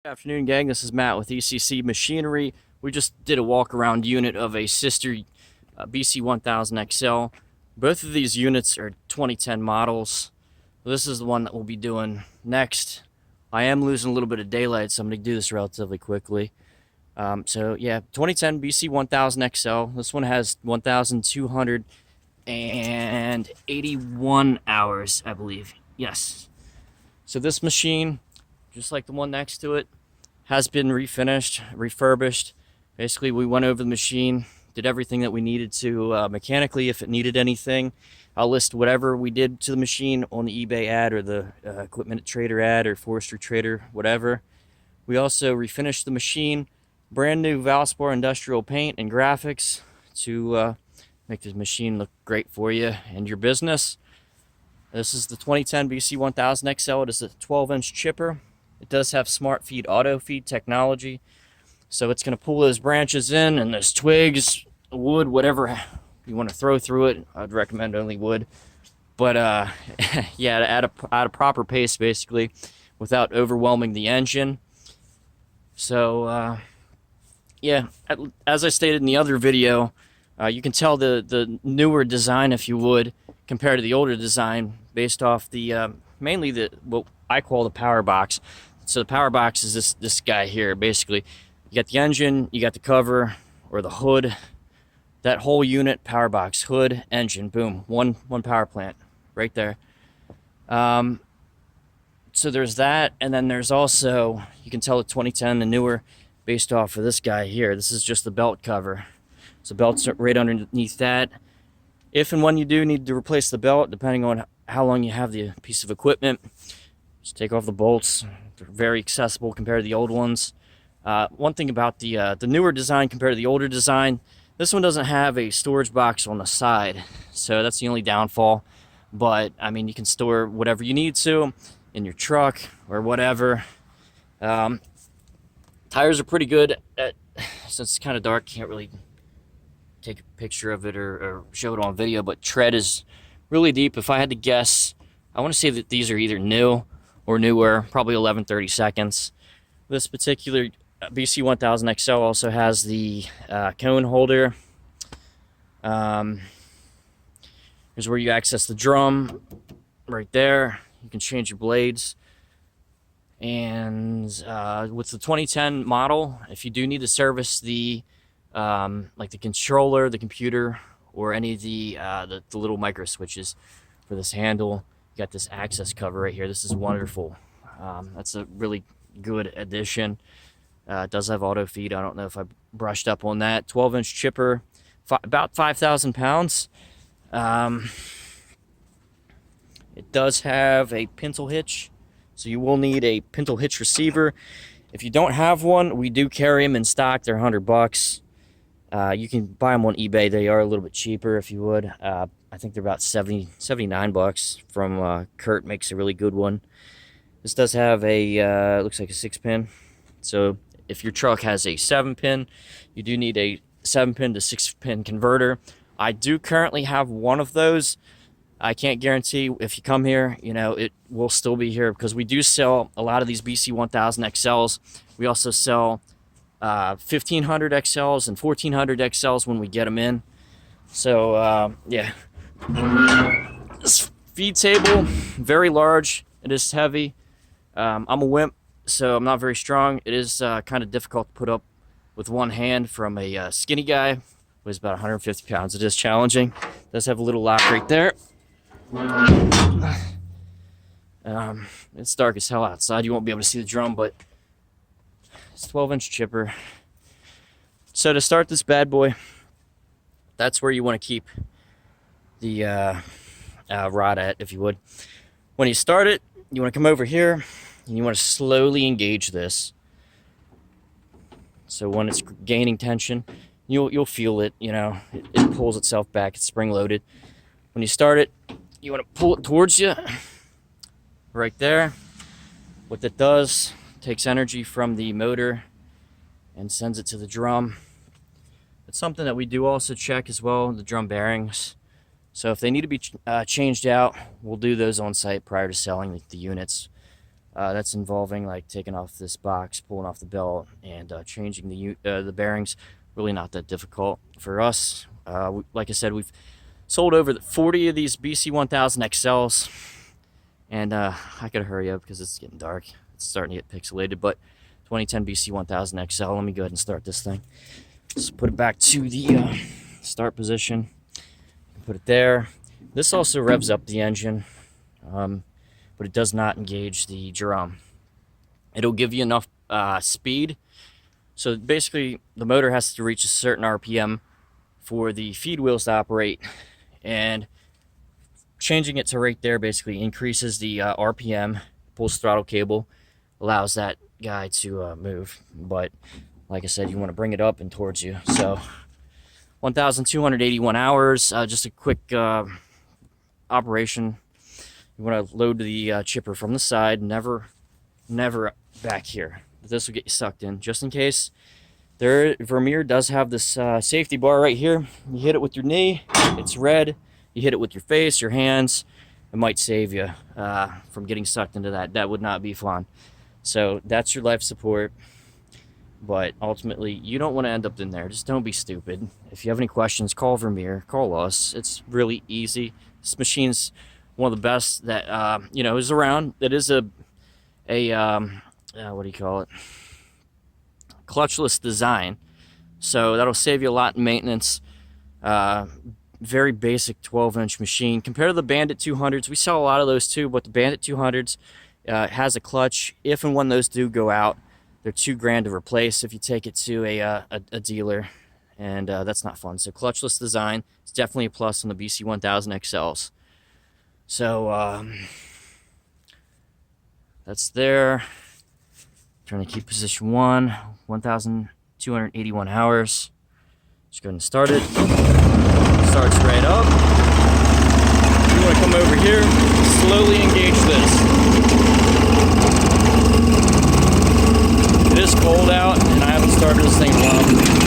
Good afternoon, gang. This is Matt with ECC Machinery. We just did a walk around unit of a sister BC1000XL. Both of these units are 2010 models. This is the one that we'll be doing next. I am losing a little bit of daylight, so I'm going to do this relatively quickly. So yeah, 2010 BC1000XL. This one has 1,281 hours, I believe. Yes. So this machine, just like the one next to it, has been refinished, refurbished. Basically, we went over the machine, did everything that we needed to mechanically. If it needed anything, I'll list whatever we did to the machine on the eBay ad or the Equipment Trader ad or Forestry Trader, whatever. We also refinished the machine, brand new Valspar industrial paint and graphics to make this machine look great for you and your business. This is the 2010 BC1000XL. It is a 12-inch chipper. It does have smart feed, auto feed technology, so it's going to pull those branches in and those twigs, wood, whatever you want to throw through it. I'd recommend only wood, but yeah, at a proper pace, basically, without overwhelming the engine. So yeah, as I stated in the other video, you can tell the newer design, if you would, compared to the older design, based off the mainly what I call the power box. So the power box is this guy here. Basically, you got the engine, you got the cover or the hood, that whole unit, power box, hood, engine, boom, one power plant right there. So there's that, and then there's also, you can tell the 2010, the newer, based off of this guy here. This is just the belt cover. So belt's right underneath that. If and when you do need to replace the belt, depending on how long you have the piece of equipment, just take off the bolts. They're very accessible compared to the old ones. One thing about the newer design compared to the older design, this one doesn't have a storage box on the side, so that's the only downfall. But I mean, you can store whatever you need to in your truck or whatever. Tires are pretty good. Since it's kind of dark, can't really take a picture of it or show it on video, but tread is really deep. If I had to guess, I want to say that these are either new or newer, probably 11-30 seconds. This particular BC1000XL also has the cone holder. Here's where you access the drum, right there. You can change your blades. And with the 2010 model, if you do need to service the like the controller, the computer, or any of the little micro switches for this handle, you got this access cover right here. This is wonderful. That's a really good addition. It does have auto feed. I don't know if I brushed up on that. 12-inch chipper, about 5,000 pounds. It does have a pintle hitch, so you will need a pintle hitch receiver. If you don't have one, we do carry them in stock. They're $100. You can buy them on eBay. They are a little bit cheaper, if you would. I think they're about $79 from Kurt. Makes a really good one. This does have a looks like a 6-pin. So if your truck has a 7-pin, you do need a 7-pin to 6-pin converter. I do currently have one of those. I can't guarantee if you come here, you know, it will still be here, because we do sell a lot of these BC1000XLs. We also sell 1500 XLs and 1400 XLs when we get them in. So yeah, this feed table, very large. It is heavy. I'm a wimp, so I'm not very strong. It is kind of difficult to put up with one hand from a skinny guy who weighs about 150 pounds. It is challenging. It does have a little lock right there. It's dark as hell outside. You won't be able to see the drum, but it's 12-inch chipper. So to start this bad boy, that's where you want to keep the rod at, if you would. When you start it, you want to come over here and you want to slowly engage this. So when it's gaining tension, you'll feel it. You know, it pulls itself back. It's spring-loaded. When you start it, you want to pull it towards you, right there. What that does, takes energy from the motor and sends it to the drum. It's something that we do also check as well, the drum bearings. So if they need to be changed out, we'll do those on site prior to selling the units. That's involving like taking off this box, pulling off the belt, and changing the bearings. Really not that difficult for us. Like I said, we've sold over 40 of these BC1000 XLs, and I gotta hurry up because it's getting dark. It's starting to get pixelated, but 2010 BC1000 XL. Let me go ahead and start this thing. Just put it back to the start position. Put it there. This also revs up the engine, but it does not engage the drum. It'll give you enough speed. So basically, the motor has to reach a certain RPM for the feed wheels to operate, and changing it to right there basically increases the RPM, pulls throttle cable, allows that guy to move. But like I said, you want to bring it up and towards you. So 1,281 hours, just a quick operation. You want to load the chipper from the side, never back here. This will get you sucked in, just in case. Vermeer does have this safety bar right here. You hit it with your knee, it's red. You hit it with your face, your hands, it might save you from getting sucked into that. That would not be fun. So that's your life support. But ultimately, you don't want to end up in there. Just don't be stupid. If you have any questions, call Vermeer, call us. It's really easy. This machine's one of the best that is around. It is a what do you call it? Clutchless design, so that'll save you a lot in maintenance. Very basic 12-inch machine compared to the Bandit 200s. We sell a lot of those too, but the Bandit 200s has a clutch. If and when those do go out, they're $2,000 to replace if you take it to a dealer, and that's not fun. So clutchless design is definitely a plus on the BC1000 XLs. So that's there. Trying to keep position 1, 1,281 hours. Just go ahead and start it. Starts right up. You want to come over here, slowly engage this. It is cold out, and I haven't started this thing long.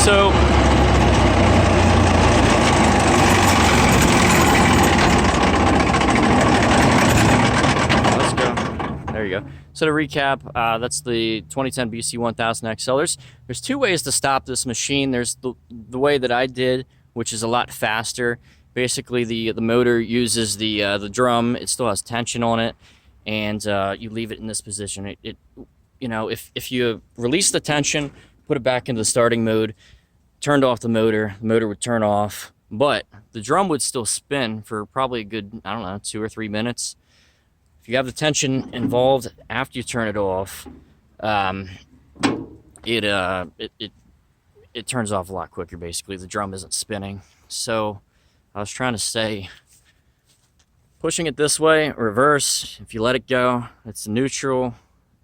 So let's go. There you go. So to recap, that's the 2010 BC1000 XL. There's two ways to stop this machine. There's the way that I did, which is a lot faster. Basically, the motor uses the drum. It still has tension on it, and you leave it in this position. If you release the tension, put it back into the starting mode, turned off the motor would turn off, but the drum would still spin for probably a good, I don't know, 2 or 3 minutes. If you have the tension involved after you turn it off, it turns off a lot quicker. Basically, the drum isn't spinning. So I was trying to say, pushing it this way, reverse. If you let it go, it's neutral.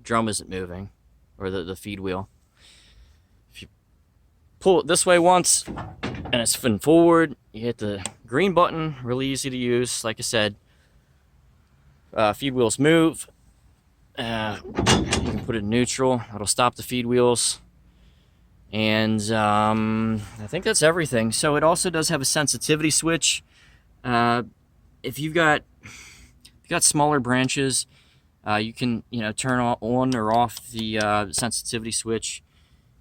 Drum isn't moving, or the feed wheel. If you pull it this way once and it's spin forward, you hit the green button. Really easy to use. Like I said, feed wheels move. You can put it in neutral. It'll stop the feed wheels. And I think that's everything. So it also does have a sensitivity switch. If you've got got smaller branches, you can, turn on or off the sensitivity switch,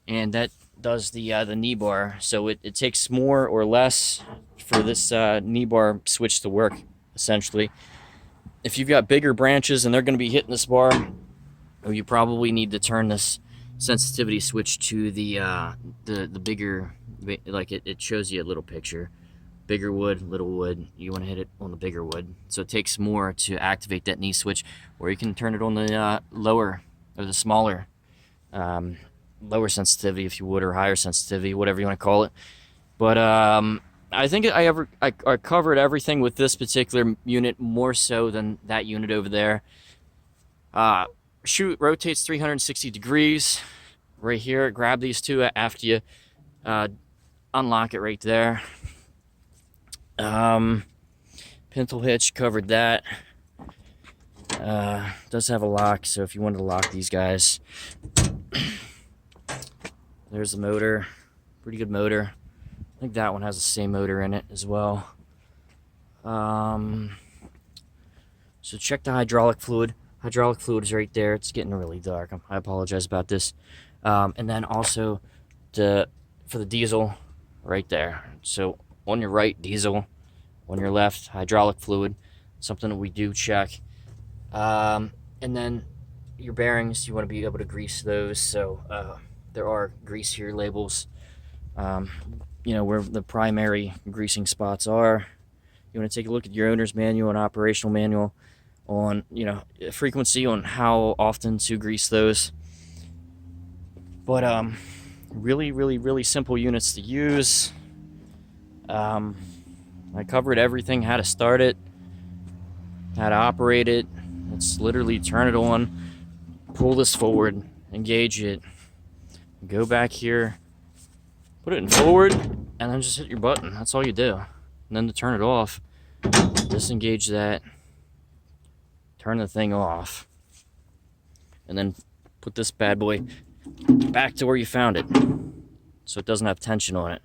and that does the knee bar. So it takes more or less for this knee bar switch to work, essentially. If you've got bigger branches and they're going to be hitting this bar, you probably need to turn this sensitivity switch to the bigger, like it shows you a little picture. Bigger wood, little wood, you want to hit it on the bigger wood. So it takes more to activate that knee switch, or you can turn it on the lower, or the smaller, lower sensitivity if you would, or higher sensitivity, whatever you want to call it. But I think I covered everything with this particular unit, more so than that unit over there. Chute rotates 360 degrees right here. Grab these two after you unlock it right there. Pintle hitch, covered that. Does have a lock, so if you wanted to lock these guys. There's the motor, pretty good motor. I think that one has the same motor in it as well. So check the hydraulic fluid. Hydraulic fluid is right there. It's getting really dark. I apologize about this. And then also for the diesel, right there. So on your right, diesel. On your left, hydraulic fluid. Something that we do check. And then your bearings, you want to be able to grease those. So there are grease here labels. Where the primary greasing spots are. You want to take a look at your owner's manual and operational manual on, frequency, on how often to grease those. But really, really, really simple units to use. I covered everything, how to start it, how to operate it. It's literally turn it on, pull this forward, engage it, go back here, put it in forward, and then just hit your button. That's all you do. And then to turn it off, disengage that, turn the thing off, and then put this bad boy back to where you found it so it doesn't have tension on it.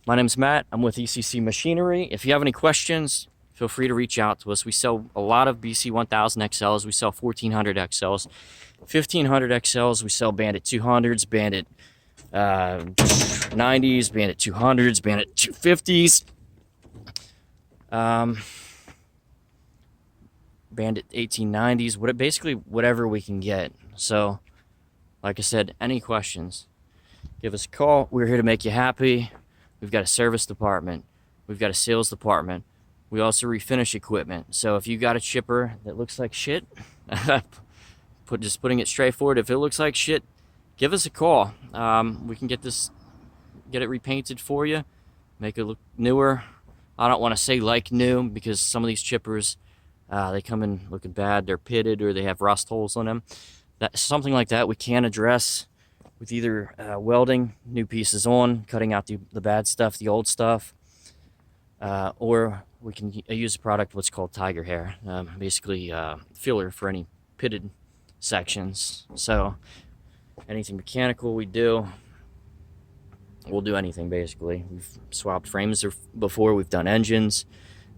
My name's Matt. I'm with ECC Machinery. If you have any questions, feel free to reach out to us. We sell a lot of BC 1000 XLs. We sell 1400 XLs, 1500 XLs. We sell Bandit 200s, Bandit 90s, Bandit 200s, Bandit 250s, Bandit 1890s, basically whatever we can get. So, like I said, any questions, give us a call. We're here to make you happy. We've got a service department. We've got a sales department. We also refinish equipment. So if you got a chipper that looks like shit, just putting it straightforward, if it looks like shit, give us a call. We can get it repainted for you, make it look newer. I don't want to say like new, because some of these chippers, they come in looking bad. They're pitted, or they have rust holes on them. Something like that we can address with either welding new pieces on, cutting out the bad stuff, the old stuff, or we can use a product what's called Tiger Hair, basically filler for any pitted sections. So anything mechanical we do, we'll do anything basically. We've swapped frames before, we've done engines,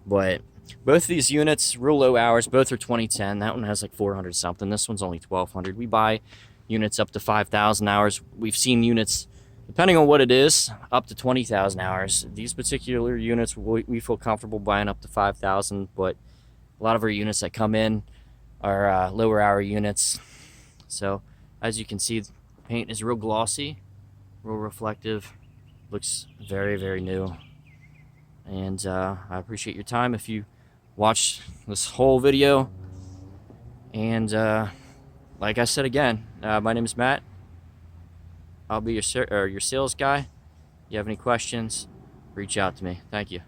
but both of these units, real low hours, both are 2010. That one has like 400 something. This one's only 1200. We buy units up to 5,000 hours. We've seen units, depending on what it is, up to 20,000 hours. These particular units, we feel comfortable buying up to 5,000, but a lot of our units that come in are lower hour units. So as you can see, the paint is real glossy, real reflective, looks very, very new. And I appreciate your time if you watched this whole video. And like I said again, my name is Matt. I'll be your sales guy. If you have any questions, reach out to me. Thank you.